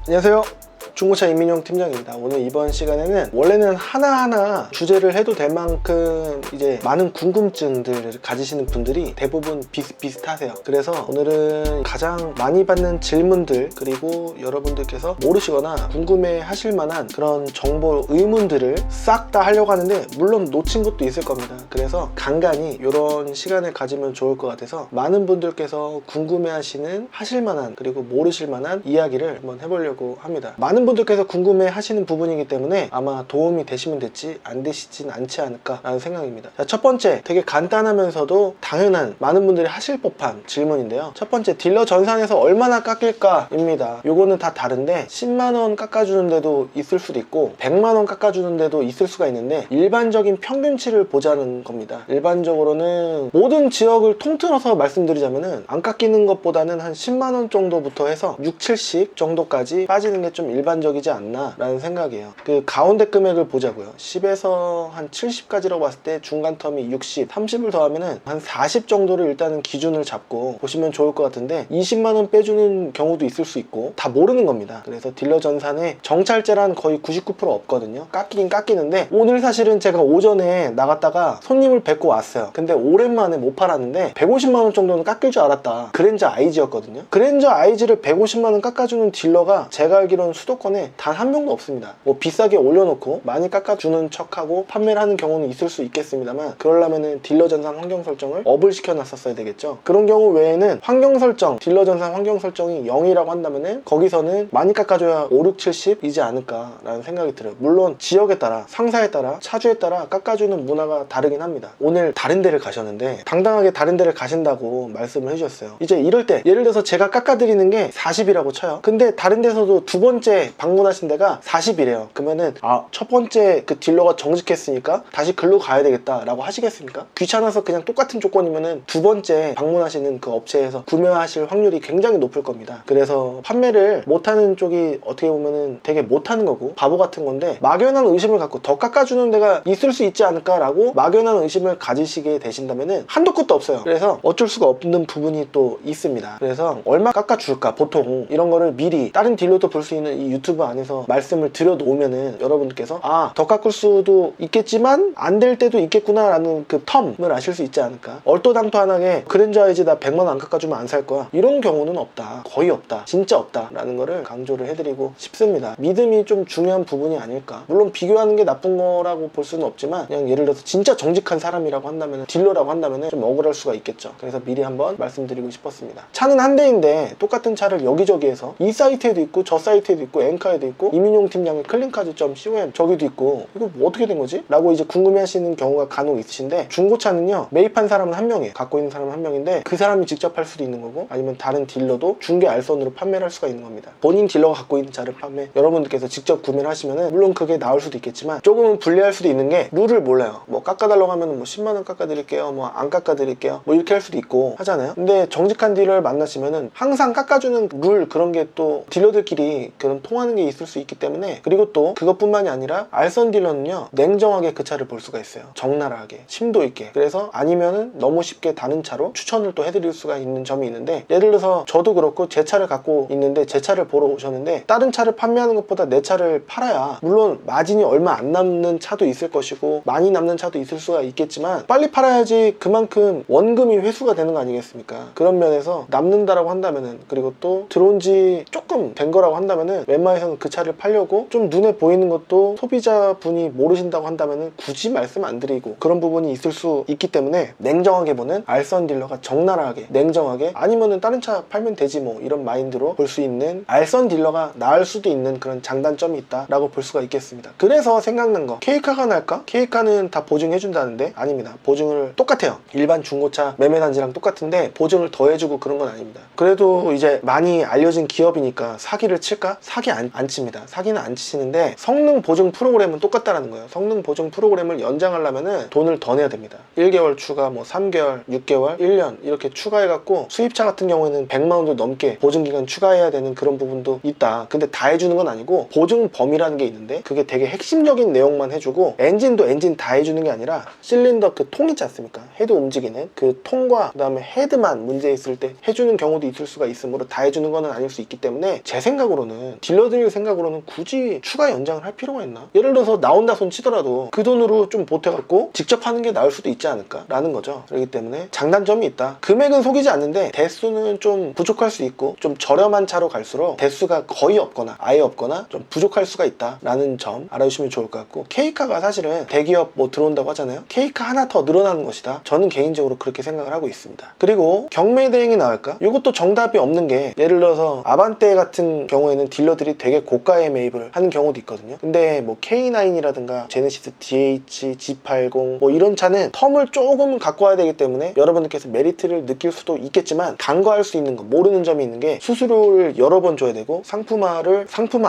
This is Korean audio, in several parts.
안녕하세요. 중고차 이민용 팀장입니다. 오늘 이번 시간에는 원래는 하나하나 주제를 해도 될 만큼 이제 많은 궁금증들을 가지시는 분들이 대부분 비슷하세요. 그래서 오늘은 가장 많이 받는 질문들, 그리고 여러분들께서 모르시거나 궁금해 하실 만한 그런 정보 의문들을 싹 다 하려고 하는데, 물론 놓친 것도 있을 겁니다. 그래서 간간히 이런 시간을 가지면 좋을 것 같아서 많은 분들께서 궁금해 하시는, 하실 만한, 그리고 모르실 만한 이야기를 한번 해보려고 합니다. 많은 분들께서 궁금해 하시는 부분이기 때문에 아마 도움이 되시면 됐지 안 되시진 않지 않을까 라는 생각입니다. 자, 첫 번째, 되게 간단하면서도 당연한, 많은 분들이 하실 법한 질문인데요. 첫 번째, 딜러 전산에서 얼마나 깎일까 입니다. 요거는 다 다른데 10만원 깎아주는 데도 있을 수도 있고 100만원 깎아주는 데도 있을 수가 있는데, 일반적인 평균치를 보자는 겁니다. 일반적으로는 모든 지역을 통틀어서 말씀드리자면은 안 깎이는 것보다는 한 10만원 정도부터 해서 6, 70 정도까지 빠지는 게 좀 일반적이지 않나 라는 생각이에요. 그 가운데 금액을 보자고요. 10에서 한 70까지라고 봤을 때 중간 텀이 60, 30을 더하면은 한 40 정도를 일단은 기준을 잡고 보시면 좋을 것 같은데, 20만원 빼주는 경우도 있을 수 있고 다 모르는 겁니다. 그래서 딜러 전산에 정찰제란 거의 99% 없거든요. 깎이긴 깎이는데, 오늘 사실은 제가 오전에 나갔다가 손님을 뵙고 왔어요. 근데 오랜만에 못 팔았는데 150만원 정도는 깎일 줄 알았다. 그랜저 IG였거든요. 그랜저 IG를 150만원 깎아주는 딜러가 제가 알기로는 수도권에 단 한 명도 없습니다. 뭐 비싸게 올려놓고 많이 깎아주는 척하고 판매를 하는 경우는 있을 수 있겠습니다만, 그러려면은 딜러 전산 환경 설정을 업을 시켜놨었어야 되겠죠. 그런 경우 외에는 환경 설정, 딜러 전산 환경 설정이 0이라고 한다면은 거기서는 많이 깎아줘야 5, 6, 70이지 않을까라는 생각이 들어요. 물론 지역에 따라, 상사에 따라, 차주에 따라 깎아주는 문화가 다르긴 합니다. 오늘 다른 데를 가셨는데 당당하게 다른 데를 가신다고 말씀을 해주셨어요. 이제 이럴 때 예를 들어서 제가 깎아드리는 게 40이라고 쳐요. 근데 다른 데서도 두 번째 방문하신 데가 40이래요. 그러면은 첫 번째 그 딜러가 정직했으니까 다시 글로 가야 되겠다 라고 하시겠습니까? 귀찮아서 그냥 똑같은 조건이면은 두 번째 방문하시는 그 업체에서 구매하실 확률이 굉장히 높을 겁니다. 그래서 판매를 못하는 쪽이 어떻게 보면은 되게 못하는 거고 바보 같은 건데, 막연한 의심을 갖고 더 깎아주는 데가 있을 수 있지 않을까 라고 막연한 의심을 가지시게 되신다면은 한도 끝도 없어요. 그래서 어쩔 수가 없는 부분이 또 있습니다. 그래서 얼마 깎아줄까, 보통 이런 거를 미리 다른 딜러도 볼 수 있는 이 유튜브 안에서 말씀을 드려 놓으면은 여러분들께서 더 깎을 수도 있겠지만 안 될 때도 있겠구나 라는 그 텀을 아실 수 있지 않을까. 얼토당토하게 그랜저 IG 나 100만원 안 깎아주면 안 살 거야, 이런 경우는 없다. 거의 없다. 진짜 없다 라는 거를 강조를 해드리고 싶습니다. 믿음이 좀 중요한 부분이 아닐까. 물론 비교하는 게 나쁜 거라고 볼 수는 없지만, 그냥 예를 들어서 진짜 정직한 사람이라고 한다면, 딜러라고 한다면 좀 억울할 수가 있겠죠. 그래서 미리 한번 말씀드리고 싶었습니다. 차는 한 대인데 똑같은 차를 여기저기에서, 이 사이트에도 있고 저 사이트에도 있고 엔카에도 있고 이민용 팀장의 클린카즈.com 저기도 있고, 이거 뭐 어떻게 된 거지? 라고 이제 궁금해 하시는 경우가 간혹 있으신데, 중고차는요, 매입한 사람은 한 명이에요. 갖고 있는 사람은 한 명인데 그 사람이 직접 할 수도 있는 거고, 아니면 다른 딜러도 중개 알선으로 판매를 할 수가 있는 겁니다. 본인 딜러가 갖고 있는 차를 여러분들께서 직접 구매를 하시면은 물론 그게 나을 수도 있겠지만 조금은 불리할 수도 있는 게, 룰을 몰라요. 뭐 깎아달라고 하면은 뭐 10만원 깎아드릴게요, 뭐 안 깎아드릴게요, 뭐 이렇게 할 수도 있고 하잖아요. 근데 정직한 딜러를 만나시면은 항상 깎아주는 룰, 그런 게 또 딜러들끼리 그런 통하는 게 있을 수 있기 때문에. 그리고 또 그것뿐만이 아니라 알선 딜러는요, 냉정하게 그 차를 볼 수가 있어요. 적나라하게, 심도 있게. 그래서 아니면은 너무 쉽게 다른 차로 추천을 또 해드릴 수가 있는 점이 있는데, 예를 들어서 저도 그렇고 제 차를 갖고 있는데 제 차를 보러 오셨는데, 다른 차를 판매하는 것보다 내 차를 팔아야, 물론 마진이 얼마 안 남는 차도 있을 것이고 많이 남는 차도 있을 수가 있겠지만, 빨리 팔아야지 그만큼 원금이 회수가 되는 거 아니겠습니까? 그런 면에서 남는다라고 한다면은, 그리고 또 들어온 지 조금 된 거라고 한다면은 웬만해서는 그 차를 팔려고, 좀 눈에 보이는 것도 소비자분이 모르신다고 한다면은 굳이 말씀 안 드리고, 그런 부분이 있을 수 있기 때문에 냉정하게 보는 알선 딜러가, 적나라하게 냉정하게, 아니면은 다른 차 팔면 되지 뭐 이런 마인드로 볼 수 있는 알선 딜러가 나을 수도 있는 그런 장단점이 있다 라고 볼 수가 있겠습니다. 그래서 생각난 거, K카가 날까? K카는 다 보증해준다는데 아닙니다. 보증을 똑같아요. 일반 중고차 매매단지랑 똑같은데 보증을 더 해주고 그런 건 아닙니다. 그래도 이제 많이 알려진 기업이니까 사기를 칠까? 사기 안 칩니다. 사기는 안 치시는데 성능 보증 프로그램은 똑같다라는 거예요. 성능 보증 프로그램을 연장하려면은 돈을 더 내야 됩니다. 1개월 추가, 뭐 3개월, 6개월, 1년 이렇게 추가해갖고, 수입차 같은 경우에는 100만원도 넘게 보증기간 추가해야 되는 그런 부분도 있다. 근데 다 해주는 건 아니고 보증 범위라는 게 있는데, 그게 되게 핵심적인 내용만 해주고, 엔진도 엔진 다 해주는 게 아니라 실린더 그 통 있지 않습니까? 헤드 움직이는 그 통과, 그 다음에 헤드만 문제 있을 때 해주는 경우도 있을 수가 있으므로 다 해주는 건 아닐 수 있기 때문에, 제 생각으로는 딜러 딜러들 생각으로는 굳이 추가 연장을 할 필요가 있나? 예를 들어서 나온다 손 치더라도 그 돈으로 좀 보태갖고 직접 하는 게 나을 수도 있지 않을까? 라는 거죠. 그렇기 때문에 장단점이 있다. 금액은 속이지 않는데 대수는 좀 부족할 수 있고 좀 저렴한 차로 갈수록 대수가 거의 없거나 아예 없거나 좀 부족할 수가 있다 라는 점 알아주시면 좋을 것 같고, K카가 사실은 대기업 뭐 들어온다고 하잖아요. K카 하나 더 늘어나는 것이다. 저는 개인적으로 그렇게 생각을 하고 있습니다. 그리고 경매 대행이 나올까? 이것도 정답이 없는 게, 예를 들어서 아반떼 같은 경우에는 딜러들이 되게 고가의 매입을 하는 경우도 있거든요. 근데 뭐 K9이라든가 제네시스 DH, G80 뭐 이런 차는 텀을 조금 갖고 와야 되기 때문에 여러분들께서 메리트를 느낄 수도 있겠지만, 간과할 수 있는 거, 모르는 점이 있는 게, 수수료를 여러 번 줘야 되고 상품화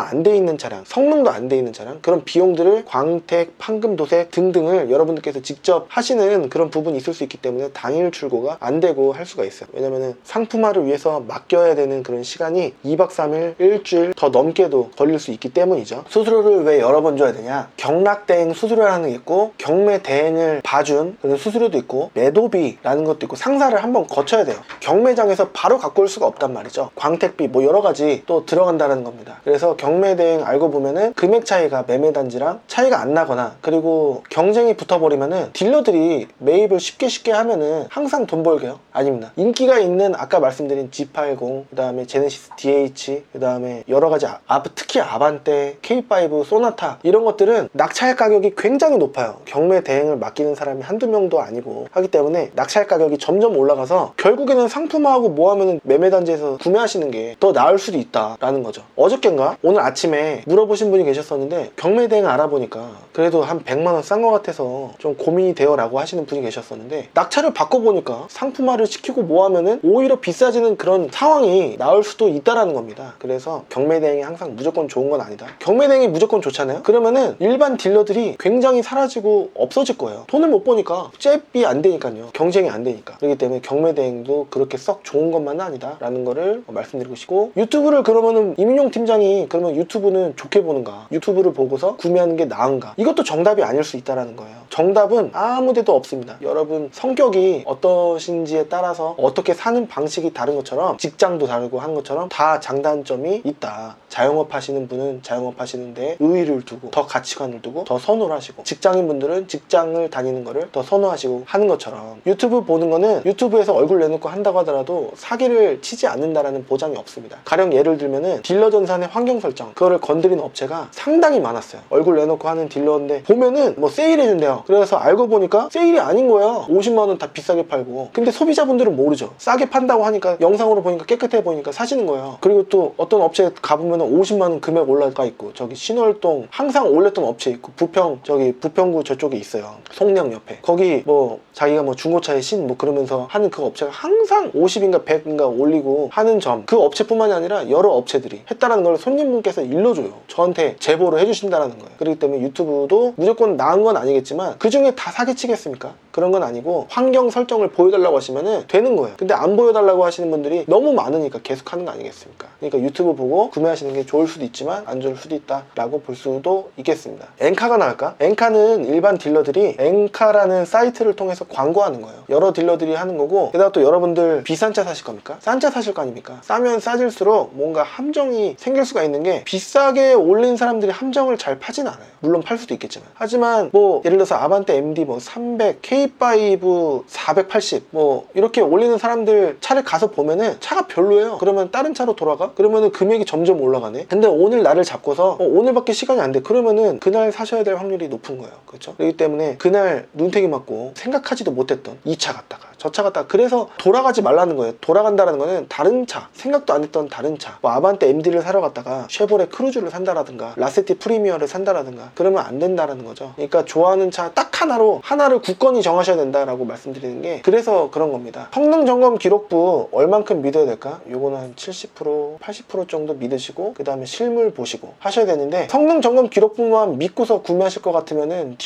안 돼 있는 차량, 성능도 안 돼 있는 차량, 그런 비용들을 광택, 판금도색 등등을 여러분들께서 직접 하시는 그런 부분이 있을 수 있기 때문에 당일 출고가 안 되고 할 수가 있어요. 왜냐면은 상품화를 위해서 맡겨야 되는 그런 시간이 2박 3일, 일주일 더 넘게도 걸릴 수 있기 때문이죠. 수수료를 왜 여러 번 줘야 되냐? 경락대행 수수료라는 게 있고, 경매 대행을 봐준 그런 수수료도 있고, 매도비라는 것도 있고, 상사를 한번 거쳐야 돼요. 경매장에서 바로 갖고 올 수가 없단 말이죠. 광택비 뭐 여러 가지 또 들어간다는 겁니다. 그래서 경매 대행 알고 보면은 금액 차이가 매매단지랑 차이가 안 나거나, 그리고 경쟁이 붙어버리면은 딜러들이 매입을 쉽게 하면은 항상 돈 벌게요. 아닙니다. 인기가 있는 아까 말씀드린 G80, 그 다음에 제네시스 DH, 그 다음에 여러 가지 특히 아반떼, K5, 소나타 이런 것들은 낙찰 가격이 굉장히 높아요. 경매 대행을 맡기는 사람이 한두 명도 아니고 하기 때문에 낙찰 가격이 점점 올라가서 결국에는 상품화하고 뭐 하면은 매매단지에서 구매하시는 게 더 나을 수도 있다라는 거죠. 어저께인가 오늘 아침에 물어보신 분이 계셨었는데, 경매 대행 알아보니까 그래도 한 100만 원 싼 것 같아서 좀 고민이 돼요 라고 하시는 분이 계셨었는데, 낙찰을 바꿔보니까 상품화를 시키고 뭐 하면은 오히려 비싸지는 그런 상황이 나올 수도 있다라는 겁니다. 그래서 경매 대행이 항상 무조건 좋은 건 아니다. 경매 대행이 무조건 좋잖아요. 그러면은 일반 딜러들이 굉장히 사라지고 없어질 거예요. 돈을 못 버니까, 잽이 안 되니까요. 경쟁이 안 되니까. 그렇기 때문에 경매 대행도 그렇게 썩 좋은 것만은 아니다 라는 거를 말씀드리고 싶고, 유튜브를 그러면은 이민용 팀장이 그러면 유튜브는 좋게 보는가, 유튜브를 보고서 구매하는 게 나은가, 이것도 정답이 아닐 수 있다라는 거예요. 정답은 아무 데도 없습니다. 여러분 성격이 어떠신지에 따라서 어떻게 사는 방식이 다른 것처럼, 직장도 다르고 하는 것처럼 다 장단점이 있다. 자영업 하시는 분은 자영업 하시는데 의의를 두고, 더 가치관을 두고 더 선호를 하시고, 직장인 분들은 직장을 다니는 거를 더 선호하시고 하는 것처럼, 유튜브 보는 거는 유튜브에서 얼굴 내놓고 한다고 하더라도 사기를 치지 않는다라는 보장이 없습니다. 가령 예를 들면은 딜러 전산의 환경 설정, 그거를 건드리는 업체가 상당히 많았어요. 얼굴 내놓고 하는 딜러인데 보면은 뭐 세일해준대요. 그래서 알고 보니까 세일이 아닌 거야. 50만 원 다 비싸게 팔고. 근데 소비자분들은 모르죠. 싸게 판다고 하니까, 영상으로 보니까 깨끗해 보니까 사시는 거예요. 그리고 또 어떤 업체에 가보면은 50만 원 금액 올라가 있고, 저기 신월동 항상 올렸던 업체 있고, 부평구 저쪽에 있어요. 송령 옆에. 거기 뭐 자기가 뭐 중고차의 신 뭐 그러면서 하는 그 업체가 항상 50인가 100인가 올리고 하는 점, 그 업체뿐만이 아니라 여러 업체들이 했다라는 걸 손님분께서 일러줘요. 저한테 제보를 해주신다라는 거예요. 그렇기 때문에 유튜브도 무조건 나은 건 아니겠지만 그 중에 다 사기치겠습니까? 그런 건 아니고, 환경 설정을 보여달라고 하시면은 되는 거예요. 근데 안 보여달라고 하시는 분들이 너무 많으니까 계속 하는 거 아니겠습니까? 그러니까 유튜브 보고 구매하시는 게 좋을 수도 있지만 안 좋을 수도 있다 라고 볼 수도 있겠습니다. 엔카가 나올까? 엔카는 일반 딜러들이 엔카라는 사이트를 통해서 광고하는 거예요. 여러 딜러들이 하는 거고, 게다가 또 여러분들 비싼 차 사실 겁니까? 싼 차 사실 거 아닙니까? 싸면 싸질수록 뭔가 함정이 생길 수가 있는 게, 비싸게 올린 사람들이 함정을 잘 파진 않아요. 물론 팔 수도 있겠지만. 하지만 뭐 예를 들어서 아반떼 MD 뭐 300, K5 480 뭐 이렇게 올리는 사람들 차를 가서 보면은 차가 별로예요. 그러면 다른 차로 돌아가? 그러면은 금액이 점점 올라가네. 근데 오늘 날을 잡고서 오늘밖에 시간이 안 돼. 그러면은 그날 사셔야 될 확률이 높은 거예요. 그렇죠? 그렇기 때문에 그날 눈탱이 맞고 생각하지도 못했던 이 차 갔다가 저 차 갔다가, 그래서 돌아가지 말라는 거예요. 돌아간다는 거는 다른 차, 생각도 안 했던 다른 차, 뭐 아반떼 MD를 사러 갔다가 쉐보레 크루즈를 산다라든가 라세티 프리미어를 산다라든가 그러면 안 된다라는 거죠. 그러니까 좋아하는 차 딱 하나를 굳건히 정하셔야 된다라고 말씀드리는 게, 그래서 그런 겁니다. 성능 점검 기록부 얼만큼 믿어야 될까? 요거는 한 70%, 80% 정도 믿으시고, 그 다음에 실물 보시고 하셔야 되는데, 성능 점검 기록부만 믿고서 구매하실 것 같으면은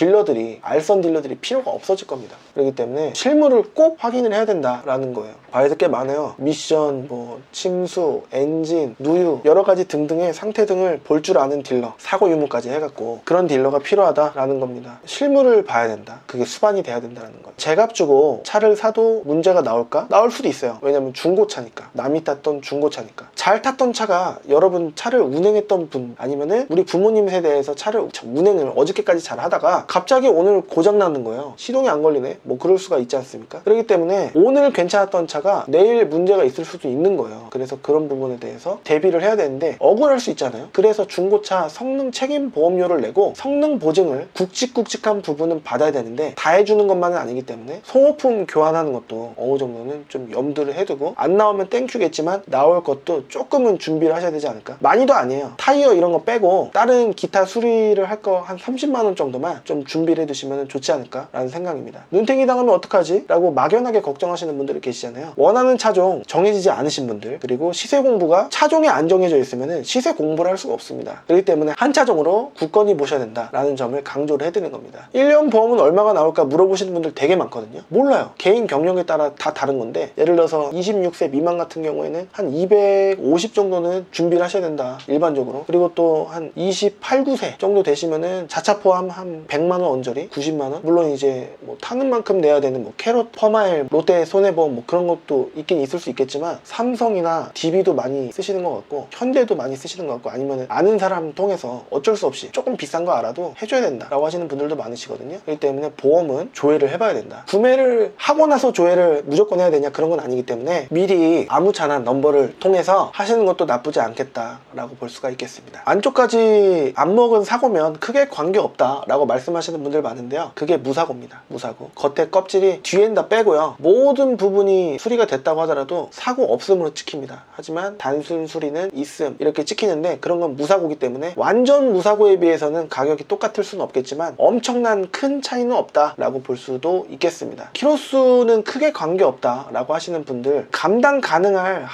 알선 딜러들이 필요가 없어질 겁니다. 그렇기 때문에 실물을 꼭 확인을 해야 된다라는 거예요. 봐야 될 게 많아요. 미션, 뭐 침수, 엔진, 누유 여러 가지 등등의 상태 등을 볼 줄 아는 딜러, 사고 유무까지 해갖고 그런 딜러가 필요하다라는 겁니다. 실물을 봐야 된다. 그게 수반이 돼야 된다는 거예요. 제값 주고 차를 사도 문제가 나올까? 나올 수도 있어요. 왜냐면 중고차니까. 남이 탔던 중고차니까. 잘 탔던 차가 여러분 차를 운행했던 분, 아니면은 우리 부모님 세대에서 차를 운행을 어저께까지 잘 하다가 갑자기 오늘 고장 나는 거예요. 시동이 안 걸리네. 뭐 그럴 수가 있지 않습니까? 그렇기 때문에 오늘 괜찮았던 차가 내일 문제가 있을 수도 있는 거예요. 그래서 그런 부분에 대해서 대비를 해야 되는데 억울할 수 있잖아요. 그래서 중고차 성능 책임 보험료를 내고 성능 보증을 굵직굵직한 부분은 받아야 되는데 다 해주는 것만은 아니기 때문에 소모품 교환하는 것도 어느 정도는 좀 염두를 해두고, 안 나오면 땡큐겠지만 나올 것도 조금은 준비를 하셔야 되지 않을까. 많이도 아니에요. 타이어 이런 거 빼고 다른 기타 수리를 할 거 한 30만원 정도만 좀 준비를 해두시면 좋지 않을까 라는 생각입니다. 눈탱이 당하면 어떡하지? 라고 막연하게 걱정하시는 분들이 계시잖아요. 원하는 차종 정해지지 않으신 분들, 그리고 시세 공부가 차종이 안 정해져 있으면 시세 공부를 할 수가 없습니다. 그렇기 때문에 한 차종으로 굳건히 보셔야 된다라는 점을 강조를 해드리는 겁니다. 1년 보험은 얼마가 나올까 물어보시는 분들 되게 많거든요. 몰라요. 개인 경력에 따라 다 다른 건데, 예를 들어서 26세 미만 같은 경우에는 한 250 정도는 준비를 하셔야 된다, 일반적으로. 그리고 또 한 28, 9세 정도 되시면은 자차 포함 한 100만원 언저리, 90만원. 물론 이제 뭐 타는 만큼 내야 되는 뭐 캐롯, 퍼마일, 롯데 손해보험 뭐 그런 것도 있긴 있을 수 있겠지만, 삼성이나 DB도 많이 쓰시는 것 같고 현대도 많이 쓰시는 것 같고, 아니면 아는 사람 통해서 어쩔 수 없이 조금 비싼 거 알아도 해줘야 된다 라고 하시는 분들도 많으시거든요. 그렇기 때문에 보험은 조회를 해봐야 된다. 구매를 하고 나서 조회를 무조건 해야 되냐, 그런 건 아니기 때문에 미리 아무 차나 넘버를 통해서 하시는 것도 나쁘지 않겠다 라고 볼 수가 있겠습니다. 안쪽까지 안 먹은 사고면 크게 관계없다 라고 말씀하시는 분들 많은데요, 그게 무사고입니다. 무사고. 겉에 껍질이 뒤엔 다 빼고요, 모든 부분이 수리가 됐다고 하더라도 사고 없음으로 찍힙니다. 하지만 단순 수리는 있음 이렇게 찍히는데, 그런 건 무사고기 때문에 완전 무사고에 비해서는 가격이 똑같을 수는 없겠지만 엄청난 큰 차이는 없다 라고 볼 수도 있겠습니다. 키로수는 크게 관계없다 라고 하시는 분들, 감당은 가능할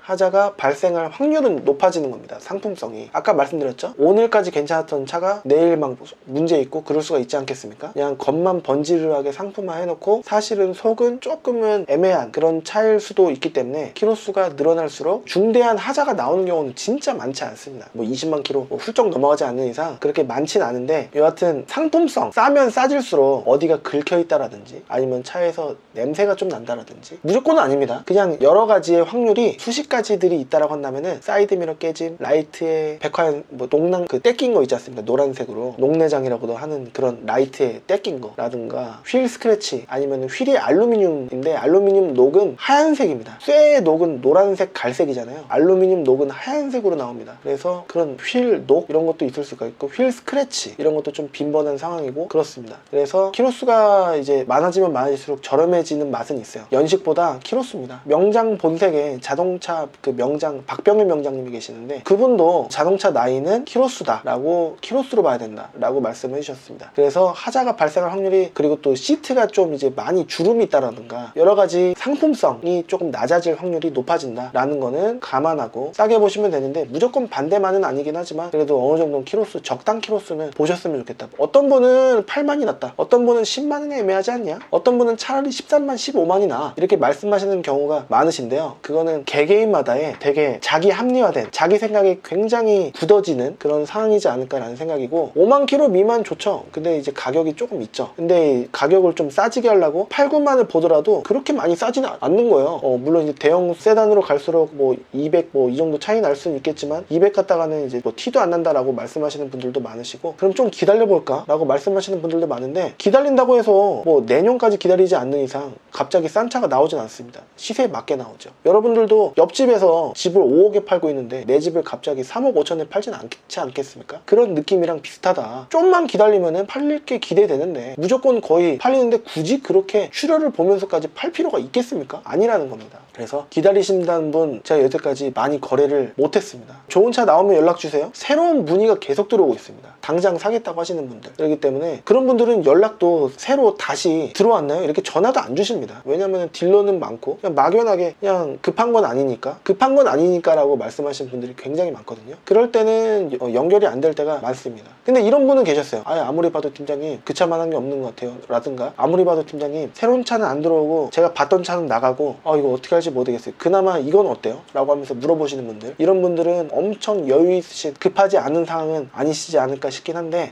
하자가 발생할 확률은 높아지는 겁니다. 상품성이. 아까 말씀드렸죠? 오늘까지 괜찮았던 차가 내일 막 문제 있고 그럴 수가 있지 않겠습니까? 그냥 겉만 번지르르하게 상품화 해놓고 사실은 속은 조금은 애매한 그런 차일 수도 있기 때문에 키로수가 늘어날수록 중대한 하자가 나오는 경우는 진짜 많지 않습니다. 뭐 20만 킬로 훌쩍 넘어가지 않는 이상 그렇게 많진 않은데, 여하튼 상품성, 싸면 싸질수록 어디가 긁혀있다라든지 아니면 차에서 냄새가 좀 난다라든지, 무조건은 아닙니다. 그냥 여러 가지의 확률이 수십 가지들이 있다라고 한다면은 사이드미러 깨짐, 라이트에 백화연 뭐 농랑 그 떼낀 거 있지 않습니까? 노란색으로 녹내장이라고도 하는 그런 라이트에 떼낀 거라든가, 휠 스크래치, 아니면 휠이 알루미늄인데 알루미늄 녹은 하얀색입니다. 쇠의 녹은 노란색, 갈색이잖아요. 알루미늄 녹은 하얀색으로 나옵니다. 그래서 그런 휠 녹 이런 것도 있을 수가 있고, 휠 스크래치 이런 것도 좀 빈번한 상황이고 그렇습니다. 그래서 키로수가 이제 많아지면 많아질수록 저렴해지는 맛은 있어요. 연식보다 키로수입니다. 명장 본색에 자동차 그 명장 박병일 명장님이 계시는데, 그분도 자동차 나이는 키로수다 라고, 키로수로 봐야 된다 라고 말씀해 주셨습니다. 그래서 하자가 발생할 확률이, 그리고 또 시트가 좀 이제 많이 주름이 있다라든가 여러 가지 상품성이 조금 낮아질 확률이 높아진다 라는 거는 감안하고 싸게 보시면 되는데, 무조건 반대만은 아니긴 하지만 그래도 어느 정도 키로수, 적당 키로수는 보셨으면 좋겠다. 어떤 분은 8만이 낫다, 어떤 분은 10만원이 애매하지 않냐, 어떤 분은 차라리 13만, 15만이 나, 이렇게 말씀하시는 경우가 많으신데요, 그거는 개개인마다의 되게 자기 합리화된, 자기 생각이 굉장히 굳어지는 그런 상황이지 않을까라는 생각이고, 5만 킬로 미만 좋죠. 근데 이제 가격이 조금 있죠. 근데 가격을 좀 싸지게 하려고 8, 9만을 보더라도 그렇게 많이 싸지는 않는 거예요. 물론 이제 대형 세단으로 갈수록 뭐 200 뭐 이 정도 차이 날 수는 있겠지만, 200 갔다가는 이제 뭐 티도 안 난다라고 말씀하시는 분들도 많으시고, 그럼 좀 기다려볼까 라고 말씀하시는 분들도 많은데, 기다린다고 해서 뭐 내년까지 기다리지 않는 이상 갑자기 싼 차가 나오진 않습니다. 시세에 맞게 나오죠. 여러분들도 옆집에서 집을 5억에 팔고 있는데 내 집을 갑자기 3억 5천에 팔진 않지 않겠습니까? 그런 느낌이랑 비슷하다. 좀만 기다리면은 팔릴 게 기대되는데 무조건 거의 팔리는데 굳이 그렇게 출혈을 보면서까지 팔 필요가 있겠습니까? 아니라는 겁니다. 그래서 기다리신다는 분, 제가 여태까지 많이 거래를 못했습니다. 좋은 차 나오면 연락주세요. 새로운 문의가 계속 들어오고 있습니다. 당장 사겠다고 하시는 분들. 그렇기 때문에 그런 분들은 연락도 새로 다시 들어왔나요? 이렇게 전화도 안 주십니다. 왜냐면 딜러는 많고 그냥 막연하게 그냥 급한 건 아니니까 라고 말씀하시는 분들이 굉장히 많거든요. 그럴 때는 연결이 안 될 때가 많습니다. 근데 이런 분은 계셨어요. 아무리 봐도 팀장님 그 차만 한 게 없는 것 같아요 라든가, 아무리 봐도 팀장님 새로운 차는 안 들어오고 제가 봤던 차는 나가고 이거 어떻게 할지 어떨지 모르겠어요. 그나마 이건 어때요? 라고 하면서 물어보시는 분들, 이런 분들은 엄청 여유 있으신, 급하지 않은 상황은 아니시지 않을까 싶긴 한데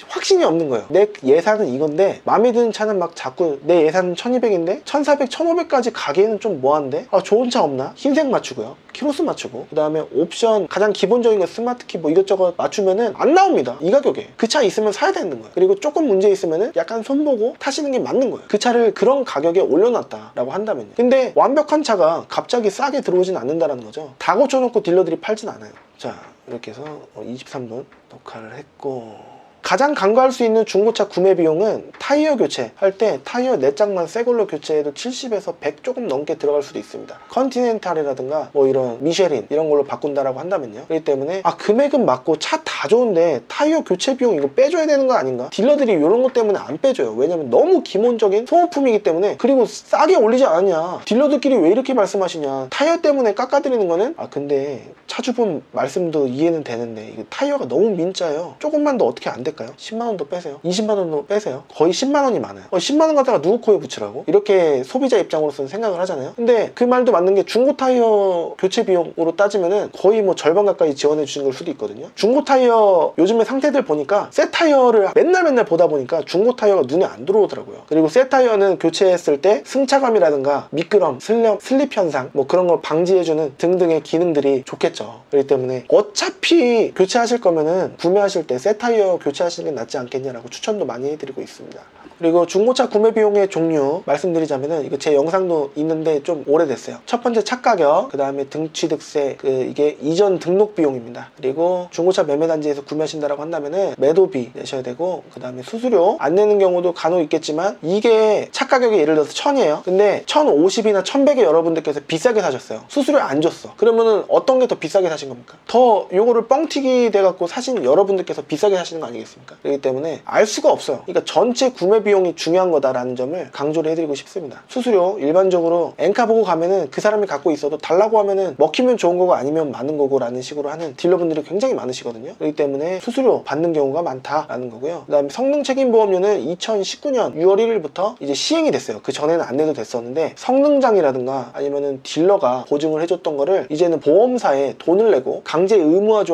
확신이 없는 거예요. 내 예산은 이건데 마음에 드는 차는 막 자꾸 내 예산은 1200인데 1400, 1500까지 가기에는 좀 뭐한데? 좋은 차 없나? 흰색 맞추고요, 키로수 맞추고, 그 다음에 옵션 가장 기본적인 거 스마트키 뭐 이것저것 맞추면은 안 나옵니다. 이 가격에. 그 차 있으면 사야 되는 거예요. 그리고 조금 문제 있으면은 약간 손보고 타시는 게 맞는 거예요. 그 차를 그런 가격에 올려놨다라고 한다면요. 근데 완벽한 차가 갑자기 싸게 들어오진 않는다라는 거죠. 다 고쳐놓고 딜러들이 팔진 않아요. 자, 이렇게 해서 23분 녹화를 했고, 가장 간과할 수 있는 중고차 구매 비용은 타이어 교체 할 때 타이어 4짝만 새 걸로 교체해도 70에서 100 조금 넘게 들어갈 수도 있습니다. 컨티넨탈이라든가 뭐 이런 미쉐린 이런 걸로 바꾼다라고 한다면요. 그렇기 때문에 금액은 맞고 차 다 좋은데 타이어 교체 비용 이거 빼줘야 되는 거 아닌가? 딜러들이 이런 것 때문에 안 빼줘요. 왜냐면 너무 기본적인 소모품이기 때문에. 그리고 싸게 올리지 않았냐, 딜러들끼리 왜 이렇게 말씀하시냐, 타이어 때문에 깎아드리는 거는 근데 차주분 말씀도 이해는 되는데 이거 타이어가 너무 민짜예요. 조금만 더 어떻게 안 될까요? 10만원 더 빼세요, 20만원 더 빼세요. 거의 10만원이 많아요. 10만원 갖다가 누구 코에 붙이라고? 이렇게 소비자 입장으로서는 생각을 하잖아요. 근데 그 말도 맞는 게 중고 타이어 교체 비용으로 따지면은 거의 뭐 절반 가까이 지원해 주신 걸 수도 있거든요. 중고 타이어 요즘에 상태들 보니까 새 타이어를 맨날 보다 보니까 중고 타이어가 눈에 안 들어오더라고요. 그리고 새 타이어는 교체했을 때 승차감이라든가 미끄럼, 슬립 현상 뭐 그런 걸 방지해주는 등등의 기능들이 좋겠죠. 그렇기 때문에 어차피 교체하실 거면은 구매하실 때 새 타이어 교체하시는 게 낫지 않겠냐라고 추천도 많이 해드리고 있습니다. 그리고 중고차 구매 비용의 종류 말씀드리자면은, 이거 제 영상도 있는데 좀 오래됐어요. 첫 번째 차 가격, 그 다음에 등취득세, 이게 이전 등록 비용입니다. 그리고 중고차 매매단지에서 구매하신다라고 한다면은 매도비 내셔야 되고, 그 다음에 수수료 안 내는 경우도 간혹 있겠지만, 이게 차 가격이 예를 들어서 1000이에요 근데 1050이나 1100에 여러분들께서 비싸게 사셨어요. 수수료 안 줬어. 그러면은 어떤 게 더 비싸게 사신 겁니까? 더 요거를 뻥튀기 돼갖고 사신 여러분들께서 비싸게 사시는 거 아니겠습니까? 그렇기 때문에 알 수가 없어요. 그러니까 전체 구매 비용이 중요한 거다라는 점을 강조를 해드리고 싶습니다. 수수료 일반적으로 엔카 보고 가면은 그 사람이 갖고 있어도 달라고 하면은 먹히면 좋은 거고 아니면 많은 거고 라는 식으로 하는 딜러분들이 굉장히 많으시거든요. 그렇기 때문에 수수료 받는 경우가 많다라는 거고요. 그 다음에 성능 책임보험료는 2019년 6월 1일부터 이제 시행이 됐어요. 그 전에는 안 내도 됐었는데, 성능장이라든가 아니면은 딜러가 보증을 해줬던 거를 이제는 보험사에 돈을 내고 강제 의무화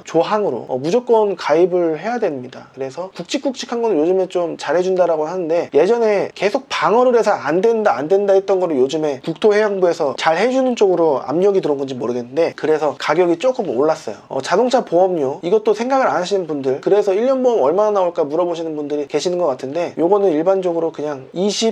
조항으로 무조건 가입을 해야 됩니다. 그래서 굵직굵직한 거는 요즘에 좀 잘해준다라고 하는데, 예전에 계속 방어를 해서 안 된다 했던 거를 요즘에 국토해양부에서 잘 해주는 쪽으로 압력이 들어온 건지 모르겠는데, 그래서 가격이 조금 올랐어요. 자동차 보험료 이것도 생각을 안 하시는 분들, 그래서 1년 보험 얼마나 나올까 물어보시는 분들이 계시는 것 같은데, 요거는 일반적으로 그냥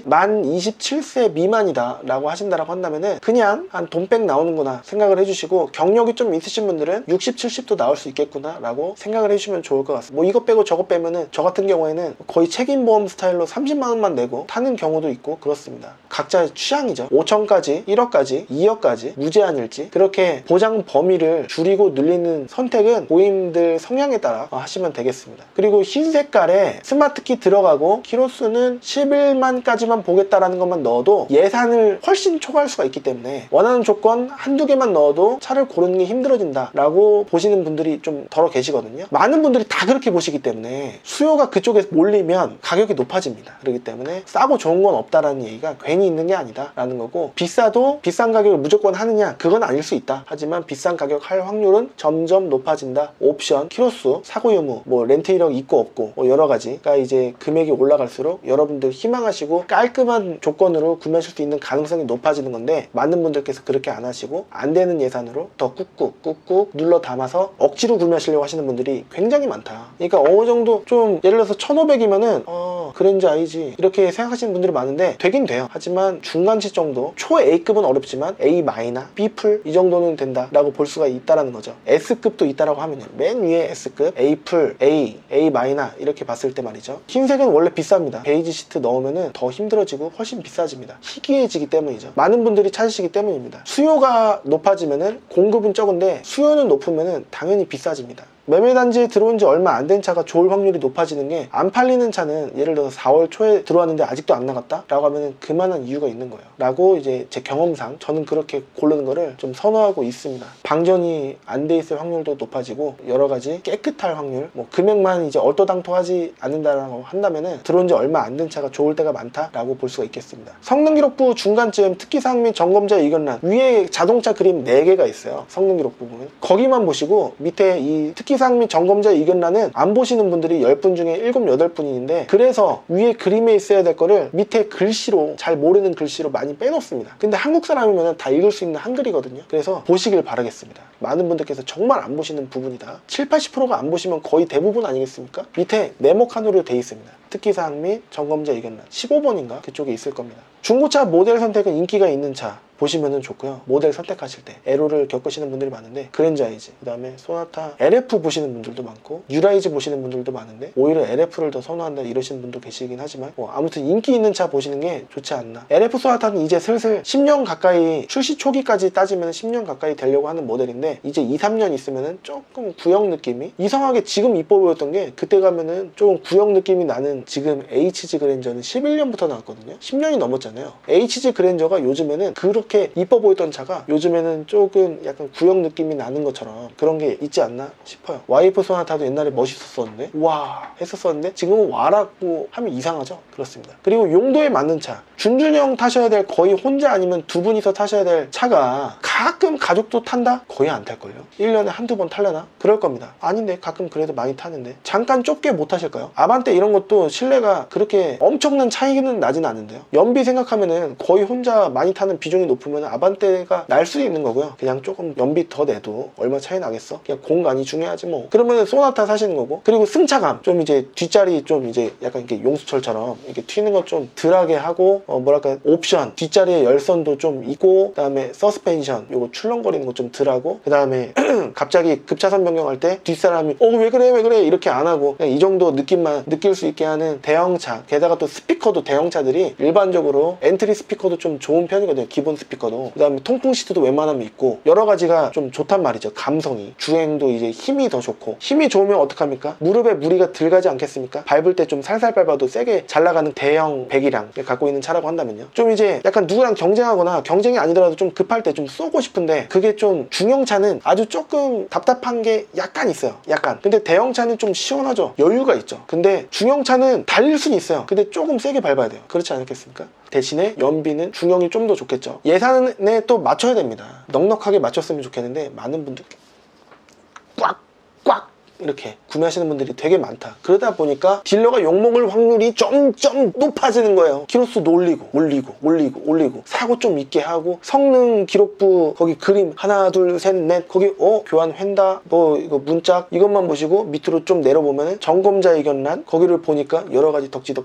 만 27세 미만이다 라고 하신다라고 한다면은 그냥 한 돈백 나오는구나 생각을 해주시고, 경력이 좀 있으신 분들은 60, 70도 나올 수 있겠구나 라고 생각을 해주시면 좋을 것 같습니다. 뭐 이거 빼고 저거 빼면은 저 같은 경우에는 거의 책임보험 스타일로 30만원만 내고 타는 경우도 있고 그렇습니다. 각자의 취향이죠. 5천까지, 1억까지, 2억까지 무제한일지, 그렇게 보장 범위를 줄이고 늘리는 선택은 고객님들 성향에 따라 하시면 되겠습니다. 그리고 흰 색깔에 스마트키 들어가고 키로수는 11만까지만 보겠다라는 것만 넣어도 예산을 훨씬 초과할 수가 있기 때문에, 원하는 조건 한두 개만 넣어도 차를 고르는 게 힘들어진다 라고 보시는 분들이 좀 덜어 계시거든요. 많은 분들이 다 그렇게 보시기 때문에 수요가 그쪽에 몰리면 가격이 높아집니다. 그렇기 때문에 싸고 좋은 건 없다라는 얘기가 괜히 있는 게 아니다 라는 거고, 비싸도 비싼 가격을 무조건 하느냐, 그건 아닐 수 있다. 하지만 비싼 가격 할 확률은 점점 높아진다. 옵션, 키로수, 사고 유무, 뭐 렌트 이력 있고 없고 뭐 여러 가지가 이제 금액이 올라갈수록 여러분들 희망하시고 깔끔한 조건으로 구매하실 수 있는 가능성이 높아지는 건데, 많은 분들께서 그렇게 안 하시고 안 되는 예산으로 더 꾹꾹 눌러 담아서 억지로 구매하시려고 하시는 분들이 굉장히 많다. 그러니까 어느 정도 좀 예를 들어서 1500이면은 그랜저 I지 이렇게 생각하시는 분들이 많은데 되긴 돼요. 하지만 중간치 정도, 초 A급은 어렵지만 A 마이너, B 풀 이 정도는 된다 라고 볼 수가 있다라는 거죠. S급도 있다라고 하면요, 맨 위에 S급, A 풀, A 마이너 이렇게 봤을 때 말이죠. 흰색은 원래 비쌉니다. 베이지 시트 넣으면은 더 힘들어지고 훨씬 비싸집니다. 희귀해지기 때문이죠. 많은 분들이 찾으시기 때문입니다. 수요가 높아지면은 공급은 적은데 수요는 높으면은 당연히 비싸집니다. 매매단지에 들어온 지 얼마 안 된 차가 좋을 확률이 높아지는 게, 안 팔리는 차는 예를 들어서 4월 초에 들어왔는데 아직도 안 나갔다? 라고 하면은 그만한 이유가 있는 거예요. 라고 이제 제 경험상 저는 그렇게 고르는 거를 좀 선호하고 있습니다. 방전이 안 돼 있을 확률도 높아지고, 여러 가지 깨끗할 확률, 뭐 금액만 이제 얼토당토하지 않는다라고 한다면은 들어온 지 얼마 안 된 차가 좋을 때가 많다라고 볼 수가 있겠습니다. 성능기록부 중간쯤 특기사항 및 점검자 의견란 위에 자동차 그림 4개가 있어요. 성능기록 부분 거기만 보시고, 밑에 이 특기사항 및 점검자 의견란은 안 보시는 분들이 10분 중에 7, 8분인데, 그래서 위에 그림에 있어야 될 거를 밑에 글씨로, 잘 모르는 글씨로 많이 빼놓습니다. 근데 한국 사람이면 다 읽을 수 있는 한글이거든요. 그래서 보시길 바라겠습니다. 많은 분들께서 정말 안 보시는 부분이다. 7, 80%가 안 보시면 거의 대부분 아니겠습니까? 밑에 네모칸으로 돼 있습니다. 특기사항 및 점검자 의견란 15번인가 그쪽에 있을 겁니다. 중고차 모델 선택은 인기가 있는 차 보시면 좋고요. 모델 선택하실 때 애로를 겪으시는 분들이 많은데, 그랜저이즈, 그 다음에 소나타 LF 보시는 분들도 많고, 유라이즈 보시는 분들도 많은데 오히려 LF를 더 선호한다 이러시는 분도 계시긴 하지만, 아무튼 인기 있는 차 보시는 게 좋지 않나. LF 소나타는 이제 슬슬 10년 가까이, 출시 초기까지 따지면 10년 가까이 되려고 하는 모델인데, 이제 2, 3년 있으면은 조금 구형 느낌이, 이상하게 지금 이뻐 보였던 게 그때 가면은 조금 구형 느낌이 나는, 지금 HG 그랜저는 11년부터 나왔거든요. 10년이 넘었잖아요. HG 그랜저가 요즘에는 그렇게 이뻐 보였던 차가 요즘에는 조금 약간 구형 느낌이 나는 것처럼 그런 게 있지 않나 싶어요. 와이프 소나타도 옛날에 멋있었었는데, 와 했었었는데, 지금은 와라고 하면 이상하죠. 그렇습니다. 그리고 용도에 맞는 차, 준준형 타셔야 될, 거의 혼자 아니면 두 분이서 타셔야 될 차가 가끔 가족도 탄다? 거의 안 탈걸요. 1년에 한두 번 탈려나? 그럴 겁니다. 아닌데 가끔 그래도 많이 타는데, 잠깐 좁게 못 타실까요? 아반떼 이런 것도 실내가 그렇게 엄청난 차이는 나진 않은데요. 연비 생각하면은 거의 혼자 많이 타는 비중이 높으면 아반떼가 날 수 있는 거고요. 그냥 조금 연비 더 내도 얼마 차이 나겠어? 그냥 공간이 중요하지 뭐. 그러면은 소나타 사시는 거고, 그리고 승차감 좀 이제 뒷자리 좀 이제 약간 이렇게 용수철처럼 이렇게 튀는 것 좀 덜하게 하고, 뭐랄까 옵션 뒷자리에 열선도 좀 있고, 그 다음에 서스펜션 요거 출렁거리는 거 좀 덜하고, 그 다음에 갑자기 급차선 변경할 때 뒷사람이 왜 그래 이렇게 안 하고, 그냥 이 정도 느낌만 느낄 수 있게 하는 대형차. 게다가 또 스피커도 대형차들이 일반적으로 엔트리 스피커도 좀 좋은 편이거든요. 기본 스피커도. 그 다음에 통풍 시트도 웬만하면 있고, 여러 가지가 좀 좋단 말이죠. 감성이, 주행도 이제 힘이 더 좋고. 힘이 좋으면 어떡합니까? 무릎에 무리가 들 가지 않겠습니까? 밟을 때 좀 살살 밟아도 세게 잘 나가는 대형 배기량 갖고 있는 차라고 한다면요, 좀 이제 약간 누구랑 경쟁하거나, 경쟁이 아니더라도 좀 급할 때 좀 쏘고 싶은데, 그게 좀 중형차는 아주 조금 답답한 게 약간 있어요. 약간. 근데 대형차는 좀 시원하죠. 여유가 있죠. 근데 중형차는 달릴 수는 있어요. 근데 조금 세게 밟아야 돼요. 그렇지 않겠습니까? 대신에 연비는 중형이 좀 더 좋겠죠. 예산에 또 맞춰야 됩니다. 넉넉하게 맞췄으면 좋겠는데, 많은 분들 꽉 이렇게 구매하시는 분들이 되게 많다. 그러다 보니까 딜러가 욕먹을 확률이 점점 높아지는 거예요. 키로수 올리고 사고 좀 있게 하고, 성능 기록부 거기 그림 하나 둘 셋 넷 거기 교환 횡다 뭐 이거 문짝 이것만 보시고, 밑으로 좀 내려보면은 점검자 의견란 거기를 보니까 여러 가지 덕지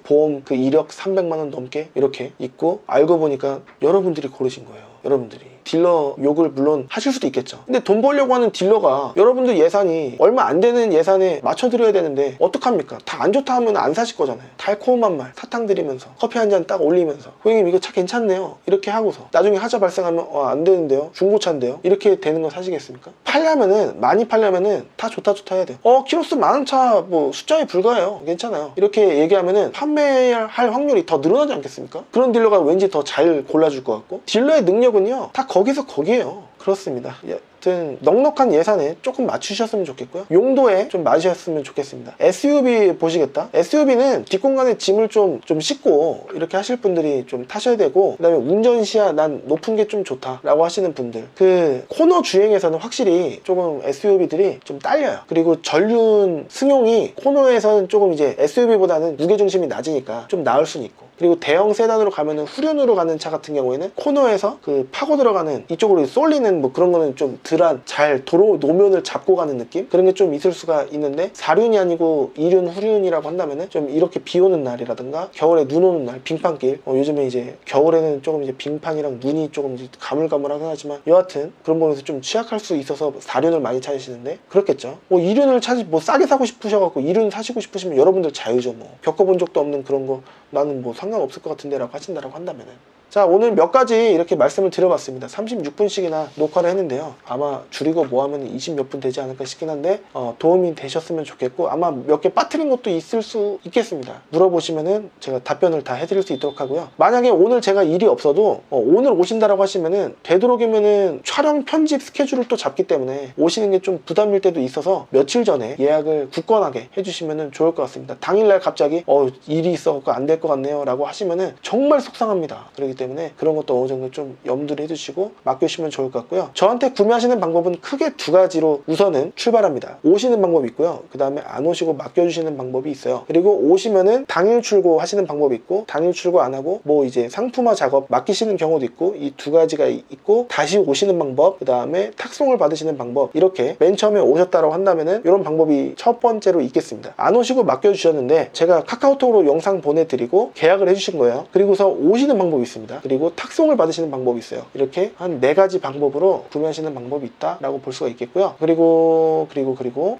보험 그 이력 300만 원 넘게 이렇게 있고, 알고 보니까 여러분들이 고르신 거예요. 여러분들이 딜러 욕을 물론 하실 수도 있겠죠. 근데 돈 벌려고 하는 딜러가 여러분들 예산이 얼마 안 되는 예산에 맞춰드려야 되는데 어떡합니까? 다 안 좋다 하면 안 사실 거잖아요. 달콤한 말 사탕 드리면서 커피 한 잔 딱 올리면서, 고객님 이거 차 괜찮네요 이렇게 하고서, 나중에 하자 발생하면 안 되는데요, 중고차인데요, 이렇게 되는 거 사시겠습니까? 팔려면은, 많이 팔려면은 다 좋다 해야 돼요. 키로수 많은 차 뭐 숫자에 불과해요, 괜찮아요, 이렇게 얘기하면은 판매할 확률이 더 늘어나지 않겠습니까? 그런 딜러가 왠지 더 잘 골라줄 것 같고, 딜러의 능력은요 다 거기서 거기에요. 그렇습니다. 여튼 넉넉한 예산에 조금 맞추셨으면 좋겠고요. 용도에 좀 맞으셨으면 좋겠습니다. SUV 보시겠다? SUV는 뒷공간에 짐을 좀 싣고 이렇게 하실 분들이 좀 타셔야 되고, 그 다음에 운전 시야 난 높은 게 좀 좋다 라고 하시는 분들, 그 코너 주행에서는 확실히 조금 SUV들이 좀 딸려요. 그리고 전륜 승용이 코너에서는 조금 이제 SUV보다는 무게중심이 낮으니까 좀 나을 수는 있고, 그리고 대형 세단으로 가면은 후륜으로 가는 차 같은 경우에는 코너에서 그 파고 들어가는 이쪽으로 쏠리는 뭐 그런 거는 좀 덜한, 잘 도로 노면을 잡고 가는 느낌? 그런 게 좀 있을 수가 있는데, 4륜이 아니고 2륜, 후륜이라고 한다면은 좀 이렇게 비 오는 날이라든가 겨울에 눈 오는 날, 빙판길, 요즘에 이제 겨울에는 조금 이제 빙판이랑 눈이 조금 이제 가물가물하긴 하지만, 여하튼 그런 부분에서 좀 취약할 수 있어서 4륜을 많이 찾으시는데, 그렇겠죠. 2륜을 싸게 사고 싶으셔갖고 2륜 사시고 싶으시면 여러분들 자유죠. 뭐 겪어본 적도 없는 그런 거 나는 뭐 상관없을 것 같은데 라고 하신다라고 한다면은, 자, 오늘 몇 가지 이렇게 말씀을 드려봤습니다. 36분씩이나 녹화를 했는데요. 아마 줄이고 뭐하면 20 몇 분 되지 않을까 싶긴 한데 도움이 되셨으면 좋겠고, 아마 몇 개 빠뜨린 것도 있을 수 있겠습니다. 물어보시면은 제가 답변을 다 해드릴 수 있도록 하고요. 만약에 오늘 제가 일이 없어도 오늘 오신다라고 하시면은 되도록이면은 촬영 편집 스케줄을 또 잡기 때문에 오시는 게 좀 부담일 때도 있어서 며칠 전에 예약을 굳건하게 해주시면은 좋을 것 같습니다. 당일날 갑자기 일이 있어서 안 될 것 같네요 라고 하시면은 정말 속상합니다. 그렇기 때문에 그런 것도 어느 정도 좀 염두를 해주시고 맡겨주시면 좋을 것 같고요. 저한테 구매하시는 방법은 크게 두 가지로 우선은 출발합니다. 오시는 방법이 있고요. 그 다음에 안 오시고 맡겨주시는 방법이 있어요. 그리고 오시면은 당일 출고 하시는 방법이 있고, 당일 출고 안 하고 뭐 이제 상품화 작업 맡기시는 경우도 있고, 이 두 가지가 있고, 다시 오시는 방법, 그 다음에 탁송을 받으시는 방법, 이렇게 맨 처음에 오셨다라고 한다면은 이런 방법이 첫 번째로 있겠습니다. 안 오시고 맡겨주셨는데 제가 카카오톡으로 영상 보내드리고 계약을 해주신 거예요. 그리고서 오시는 방법이 있습니다. 그리고 탁송을 받으시는 방법이 있어요. 이렇게 한 4가지 방법으로 구매하시는 방법이 있다라고 볼 수가 있겠고요. 그리고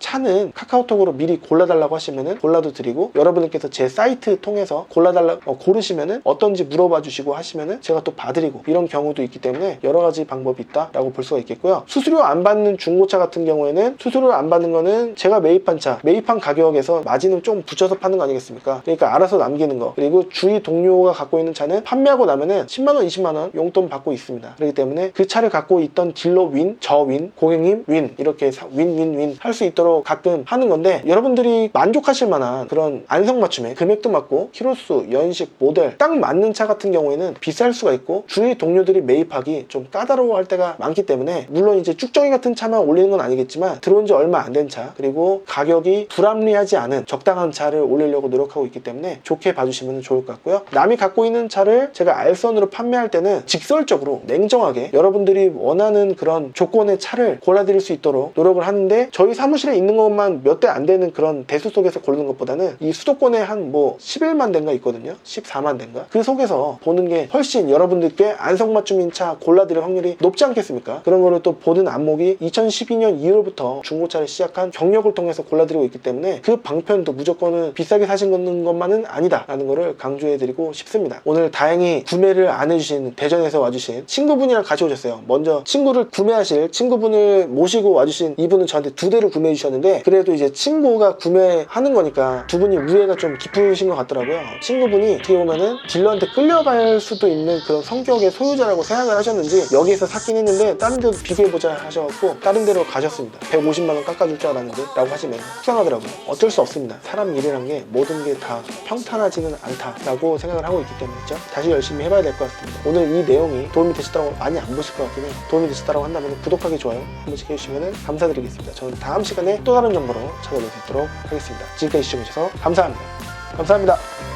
차는 카카오톡으로 미리 골라달라고 하시면은 골라도 드리고, 여러분들께서 제 사이트 통해서 고르시면은 어떤지 물어봐 주시고 하시면은 제가 또 봐드리고, 이런 경우도 있기 때문에 여러 가지 방법이 있다라고 볼 수가 있겠고요. 수수료 안 받는 중고차 같은 경우에는, 수수료 안 받는 거는 제가 매입한 차, 매입한 가격에서 마진을 좀 붙여서 파는 거 아니겠습니까? 그러니까 알아서 남기는 거. 그리고 주위 동료가 갖고 있는 차는 판매하고 나면은 10만원, 20만원 용돈 받고 있습니다. 그렇기 때문에 그 차를 갖고 있던 딜러 윈, 저 윈, 고객님 윈, 이렇게 윈 할 수 있도록 가끔 하는 건데, 여러분들이 만족하실 만한 그런 안성맞춤에 금액도 맞고 키로수, 연식, 모델 딱 맞는 차 같은 경우에는 비쌀 수가 있고, 주위 동료들이 매입하기 좀 까다로워할 때가 많기 때문에, 물론 이제 쭉정이 같은 차만 올리는 건 아니겠지만 들어온 지 얼마 안 된 차, 그리고 가격이 불합리하지 않은 적당한 차를 올리려고 노력하고 있기 때문에 좋게 봐주시면 좋을 것 같고요. 남이 갖고 있는 차를 제가 알선으로 판매할 때는 직설적으로 냉정하게 여러분들이 원하는 그런 조건의 차를 골라드릴 수 있도록 노력을 하는데, 저희 사무실에 있는 것만 몇 대 안 되는 그런 대수 속에서 고르는 것보다는 이 수도권에 한 11만 대인가 있거든요. 14만 대인가? 그 속에서 보는 게 훨씬 여러분들께 안성맞춤인 차 골라드릴 확률이 높지 않겠습니까? 그런 거를 또 보는 안목이 2012년 2월부터 중고차를 시작한 경력을 통해서 골라드리고 있기 때문에, 그 방편도 무조건은 비싸게 사신 것만은 아니다 라는 거를 강조해드리고 싶습니다. 오늘 다행히 구매를 안 해주신, 대전에서 와주신 친구분이랑 같이 오셨어요. 먼저 친구를 구매하실 친구분을 모시고 와주신 이분은 저한테 2대를 구매해 주셨는데, 그래도 이제 친구가 구매하는 거니까 두 분이 우애가 좀 깊으신 것 같더라고요. 친구분이 어떻게 보면은 딜러한테 끌려갈 수도 있는 그런 성격의 소유자라고 생각을 하셨는지 여기에서 샀긴 했는데 다른 데도 비교해보자 하셔갖고 다른 데로 가셨습니다. 150만원 깎아줄 줄 알았는데 라고 하시면 속상하더라고요. 어쩔 수 없습니다. 사람 일이란 게 모든 게 다 평탄하지는 않다라고 생각을 하고 있기 때문이죠. 다시 열심히 해봐야 될 것 같습니다. 오늘 이 내용이 도움이 되셨다고, 많이 안 보실 것 같긴 해요. 도움이 되셨다고 한다면 구독하기, 좋아요 한 번씩 해주시면 감사드리겠습니다. 저는 다음 시간에 또 다른 정보로 찾아뵐 수 있도록 하겠습니다. 지금까지 시청해주셔서 감사합니다. 감사합니다.